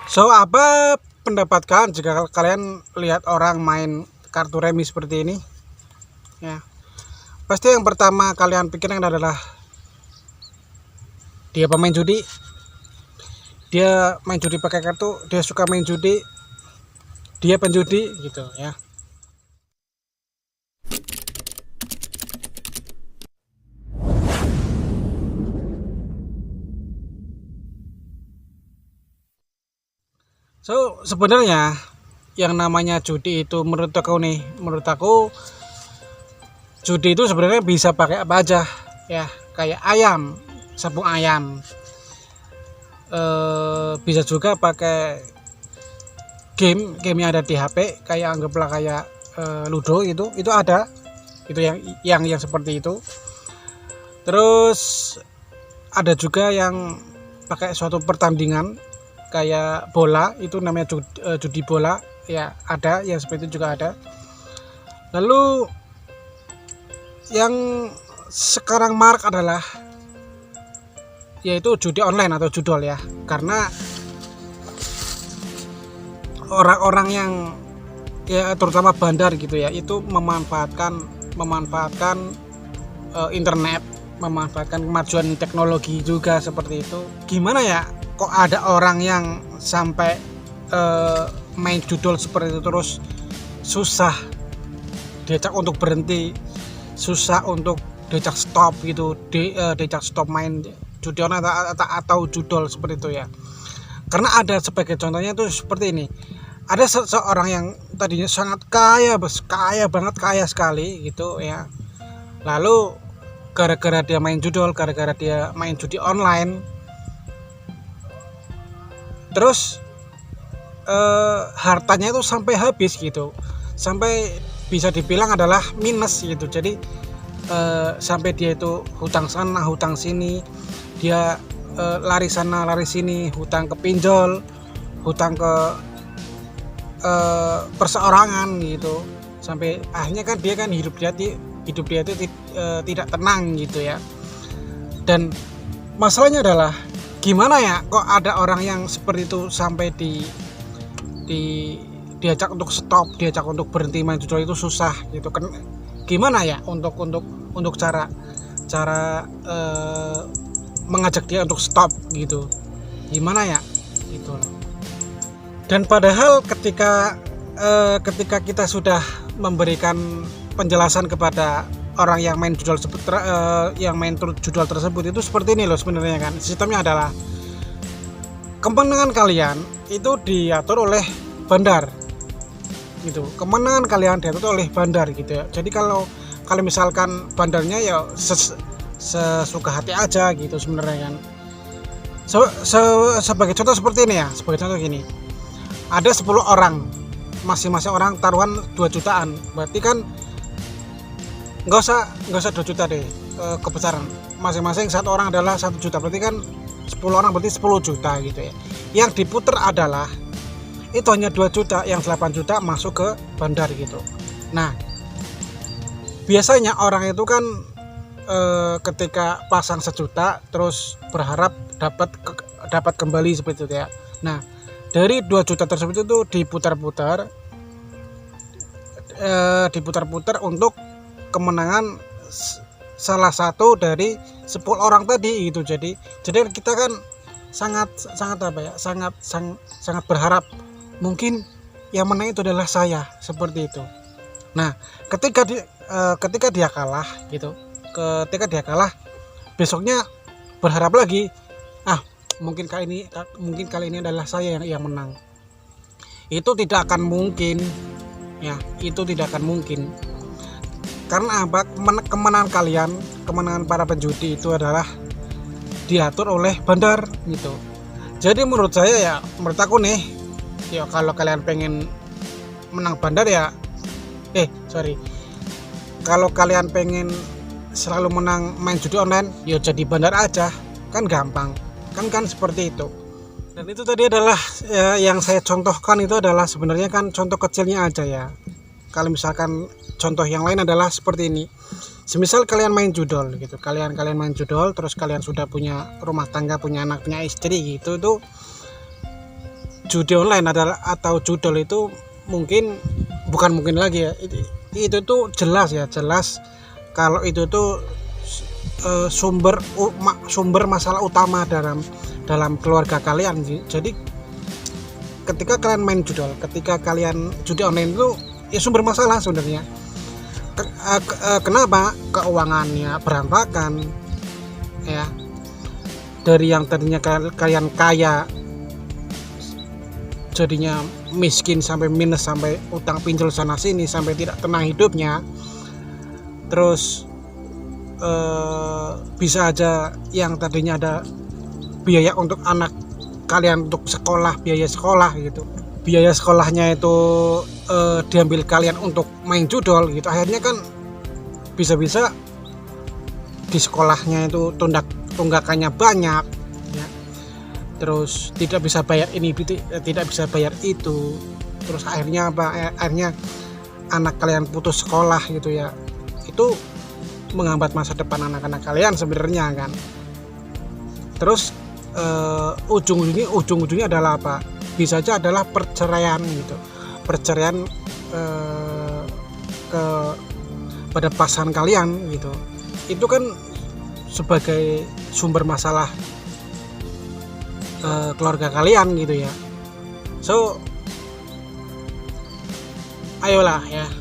Apa pendapat kalian jika kalian lihat orang main kartu remi seperti ini? Ya, pasti yang pertama kalian pikirkan adalah dia pemain judi, dia main judi pakai kartu, dia suka main judi, dia penjudi gitu ya. Sebenarnya yang namanya judi itu menurut aku judi itu sebenarnya bisa pakai apa aja ya, kayak ayam, sabung ayam, bisa juga pakai game yang ada di HP, kayak anggaplah kayak Ludo, itu ada, itu yang seperti itu. Terus ada juga yang pakai suatu pertandingan kayak bola, itu namanya judi bola ya, ada yang seperti itu juga ada. Lalu yang sekarang marak adalah yaitu judi online atau judol ya, karena orang-orang yang ya terutama bandar gitu ya, itu memanfaatkan internet, memanfaatkan kemajuan teknologi juga seperti itu. Gimana ya, kok ada orang yang sampai main judol seperti itu terus susah diajak untuk berhenti, susah untuk diajak stop gitu, diajak stop main judi online atau judol seperti itu ya. Karena ada sebagai contohnya itu seperti ini. Ada seorang yang tadinya sangat kaya banget, kaya sekali gitu ya. Lalu gara-gara dia main judol, gara-gara dia main judi online, terus hartanya itu sampai habis gitu, sampai bisa dibilang adalah minus gitu. Jadi sampai dia itu hutang sana hutang sini, dia lari sana lari sini, hutang ke pinjol, hutang ke perseorangan gitu, sampai akhirnya kan dia hidup dia itu tidak tenang gitu ya. Dan masalahnya adalah gimana ya, kok ada orang yang seperti itu sampai diajak untuk stop, diajak untuk berhenti main judul itu susah gitu kan. Gimana ya untuk cara mengajak dia untuk stop gitu, gimana ya gitu loh. Dan padahal ketika kita sudah memberikan penjelasan kepada orang yang main judul tersebut, itu seperti ini loh sebenarnya kan. Sistemnya adalah kemenangan kalian itu diatur oleh bandar gitu. Kemenangan kalian diatur oleh bandar gitu ya. Jadi kalau misalkan bandarnya ya sesuka hati aja gitu sebenarnya kan. Sebagai contoh seperti ini ya, sebagai contoh gini. Ada 10 orang, masing-masing orang taruhan 2 jutaan. Berarti kan nggak usah 2 juta deh, kebesaran. Masing-masing satu orang adalah 1 juta. Berarti kan 10 orang berarti 10 juta gitu ya. Yang diputer adalah itu hanya 2 juta, yang 8 juta masuk ke bandar gitu. Nah, biasanya orang itu kan ketika pasang 1 juta terus berharap dapat kembali seperti itu ya. Nah, dari 2 juta tersebut itu diputar-putar untuk kemenangan salah satu dari 10 orang tadi gitu. Jadi kita kan sangat berharap mungkin yang menang itu adalah saya, seperti itu. Nah, ketika dia kalah gitu, besoknya berharap lagi, mungkin kali ini adalah saya yang menang. Itu tidak akan mungkin ya, itu tidak akan mungkin. Karena apa? Kemenangan para penjudi itu adalah diatur oleh bandar gitu. Jadi menurut aku nih ya, kalau kalian pengen menang bandar ya kalau kalian pengen selalu menang main judi online, ya jadi bandar aja, kan gampang kan seperti itu. Dan itu tadi adalah yang saya contohkan, itu adalah sebenarnya kan contoh kecilnya aja ya. Kalau misalkan contoh yang lain adalah seperti ini. Semisal kalian main judol gitu, kalian main judol, terus kalian sudah punya rumah tangga, punya anak, punya istri gitu, tuh judi online adalah atau judol itu bukan mungkin lagi ya, itu tuh jelas kalau itu tuh sumber masalah utama dalam keluarga kalian. Jadi ketika kalian main judol, ketika kalian judi online itu ya sumber masalah sebenarnya. Kenapa? Keuangannya berantakan ya, dari yang tadinya kalian kaya jadinya miskin, sampai minus, sampai utang pinjol sana sini, sampai tidak tenang hidupnya. Terus bisa aja yang tadinya ada biaya untuk anak kalian untuk sekolah, biaya sekolah gitu, biaya sekolahnya itu diambil kalian untuk main judol gitu. Akhirnya kan bisa-bisa di sekolahnya itu tunggakannya banyak ya. Terus tidak bisa bayar ini, tidak bisa bayar itu. Terus akhirnya akhirnya anak kalian putus sekolah gitu ya. Itu menghambat masa depan anak-anak kalian sebenarnya kan. Terus ujung-ujungnya adalah apa? Bisa aja adalah perceraian gitu, perceraian pada pasangan kalian gitu. Itu kan sebagai sumber masalah keluarga kalian gitu ya. So ayolah ya,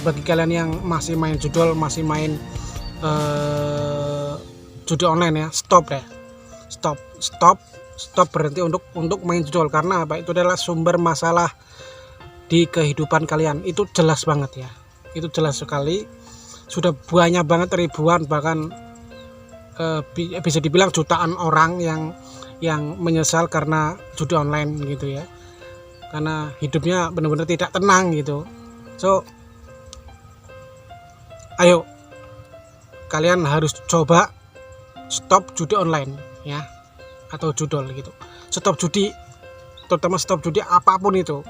bagi kalian yang masih main judol, masih main judi online ya, stop berhenti untuk main judol. Karena apa? Itu adalah sumber masalah di kehidupan kalian. Itu jelas banget ya, itu jelas sekali. Sudah banyak banget, ribuan, bahkan bisa dibilang jutaan orang yang menyesal karena judi online gitu ya, karena hidupnya benar-benar tidak tenang gitu. So ayo, kalian harus coba stop judi online ya, atau judol gitu. Stop judi, terutama stop judi apapun itu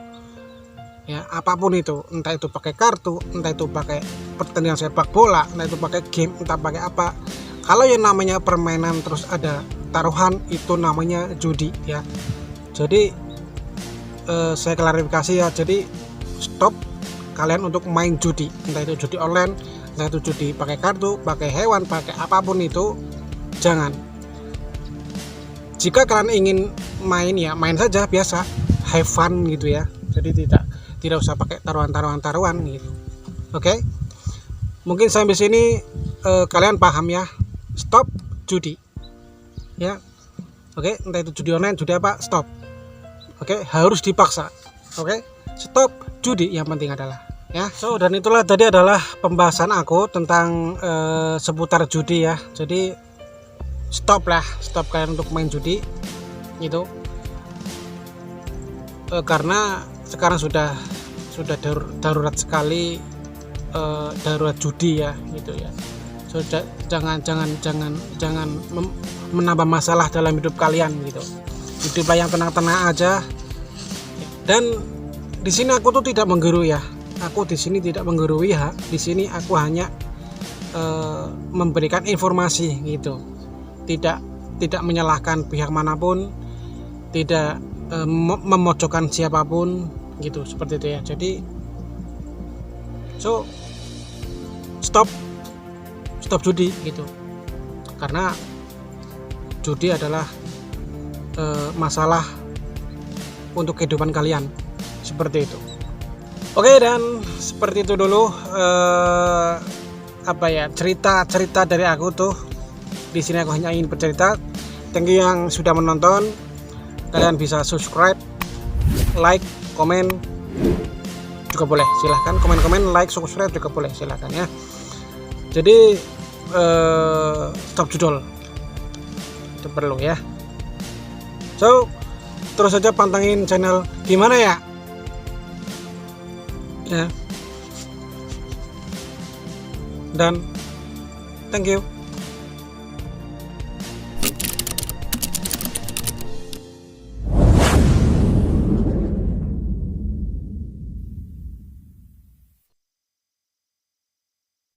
ya, apapun itu, entah itu pakai kartu, entah itu pakai pertandingan sepak bola, entah itu pakai game, entah pakai apa. Kalau yang namanya permainan terus ada taruhan, itu namanya judi ya. Jadi saya klarifikasi ya, jadi stop kalian untuk main judi, entah itu judi online, entah itu judi pakai kartu, pakai hewan, pakai apapun itu, jangan. Jika kalian ingin main ya main saja biasa, have fun gitu ya. Jadi tidak usah pakai taruhan gitu. Oke? Mungkin sampai sini kalian paham ya. Stop judi. Ya. Oke, entah itu judi online, judi apa, stop. Oke, harus dipaksa. Oke? Stop judi yang penting adalah ya. So, dan itulah tadi adalah pembahasan aku tentang seputar judi ya. Jadi stop kalian untuk main judi gitu. Karena sekarang sudah darurat sekali, darurat judi ya gitu ya. So, jangan menambah masalah dalam hidup kalian gitu. Hiduplah yang tenang-tenang aja. Dan di sini aku tuh tidak menggurui ya. Aku di sini tidak menggurui ya. Di sini aku hanya memberikan informasi gitu. Tidak menyalahkan pihak manapun, tidak memojokkan siapapun gitu, seperti itu ya. Jadi so stop judi gitu, karena judi adalah masalah untuk kehidupan kalian, seperti itu. Oke, dan seperti itu dulu cerita dari aku tuh. Di sini aku hanya ingin bercerita. Thank you yang sudah menonton. Kalian bisa subscribe, like, komen juga boleh, silahkan. Komen, like, subscribe juga boleh, silahkan ya. Jadi stop judol itu perlu ya. So terus saja pantengin channel Gimana Ya. Dan thank you.